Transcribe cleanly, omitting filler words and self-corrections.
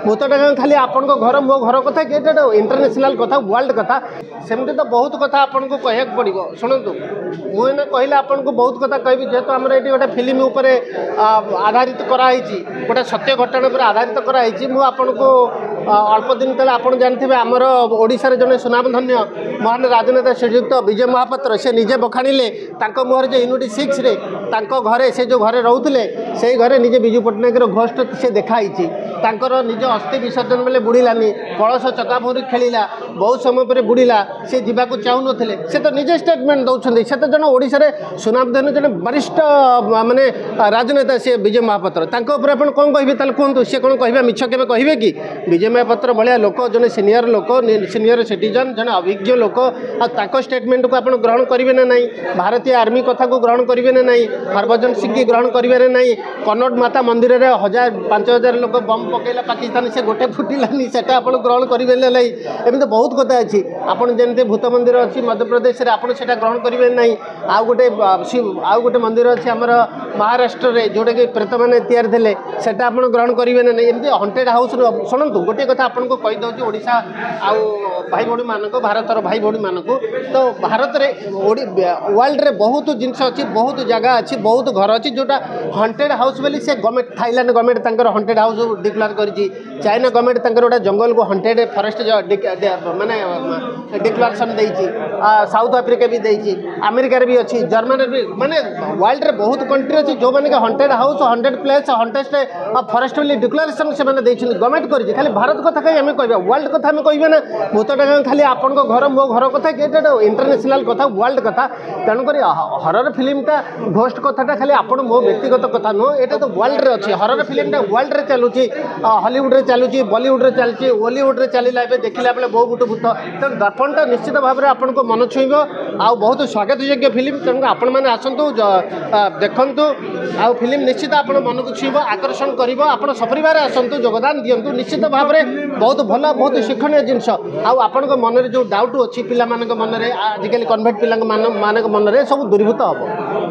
भूतटा खाली आपण घर मो घर कथा कि इंटरनेशनल कथा वर्ल्ड कथा सेमती तो बहुत कथा आपन को कह पड़ो शुणु मुझे कहले आपन को बहुत कथा कहबी जेहेतु आम ये गोटे फिल्म आधारित कराई गोटे सत्य घटना पर आधारित कराई मुझे को अल्प दिन तले आप जानते आमर ओडिशार जड़े सुनामधन्य महान राजनेता श्रीयुक्त विजय महापात्र से निजे बखाणिले मुहर जो यूनिट 6 रे घरे से जो घरे रोते से घरे निजे विजु पट्टनायक घोष्ट से देखाई निज अस्थि विसर्जन बेले बुड़ानी कलश चकाभूरी खेला बहुत समय पर बुड़ाला सी जावाक चाहून से तो निजे स्टेटमेंट दौरान से तो जन ओडिशार सुनामधन्य जन वरिष्ठ माने राजनेता से विजय महापात्र आप कौन कहे कहतु सी कौन कह मिछ के कहे कि विजय महापात्र भाया लोक जन सीनियर लोक सीनियर सिटीजन जन अभिज्ञ लोक आ स्टेटमेंट को आप ग्रहण करेंगे ना नहीं भारतीय आर्मी कथा को ग्रहण करेंगे ना नहीं हरभजन सिंह की ग्रहण करेंगे ना नहीं कन्नड़ माता मंदिर में 1000-5000 लोक बम पकड़ा पाकिस्तान से गोटे फुटिलानी से ग्रहण करेंगे ना नहीं एमती बहुत कथा अच्छी आपड़ जमी भूत मंदिर अच्छी मध्यप्रदेश में आपड़ से ग्रहण करेंगे ना आउ गोटे मंदिर अच्छी आमर महाराष्ट्र में जोटा कि प्रेत मैंने तैयारी थे से ग्रहण करेंगे ना नहीं एमती हंटेड हाउस शुणु गोटे कथा आपको कहीदे ओडिशा आउ भाई भौणी मानक भारतर भाई भौणी मानक तो भारत में वर्ल्ड रे बहुत जिनस अच्छी बहुत जगह अच्छी बहुत घर अच्छी जोटा हंटेड हाउस बोली से government Thailand government haunted house declare करी चाइना गवर्नमेंट गोटे जंगल को हंटेड फॉरेस्ट माने डिक्लेरेशन देती साउथ आफ्रिका भी देती अमेरिका भी अच्छी जर्मनी भी माने वर्ल्ड रे बहुत कंट्री अच्छी जो मैंने हंटेड हाउस 100 प्लेस हंटेस्ट फॉरेस्ट बोली डिक्लेरेशन से गवर्नमेंट कर खाली भारत कथा कहीं आम कह वर्ल्ड कथा आम कहे ना भूतटा खाली आपण घर मो घर कथा कि इंटरनेशनल कथा वर्ल्ड कथा तेणुक हरर फिल्मटा घोस्ट कथाटा खाली आपण मो व्यक्तिगत कथा नुह ये तो वर्ल्ड रे अच्छी हरर फिल्मटा वर्ल्ड रे चलुची हॉलीवुड रे चलुची बॉलीवुड रे चलुची ओलीवुड रे चलला देखला बेले बहु गुट भूत तेणु दर्पणटा निश्चित भाव में आपण को मन छुईब आउ बहुत स्वागत योग्य फिल्म तेणु आपण मैंने आसतु देखु आउ फिल्म निश्चित आपण मन को छुईब आकर्षण कर आप सपरिवार आसतु योगदान दिंतु निश्चित भाव में बहुत भल बहुत शिक्षणीय जिनस आपण मन में जो डाउट अच्छी पिला मन में आजिकल कन्वर्ट पिला मन में सब दूरीभूत हम।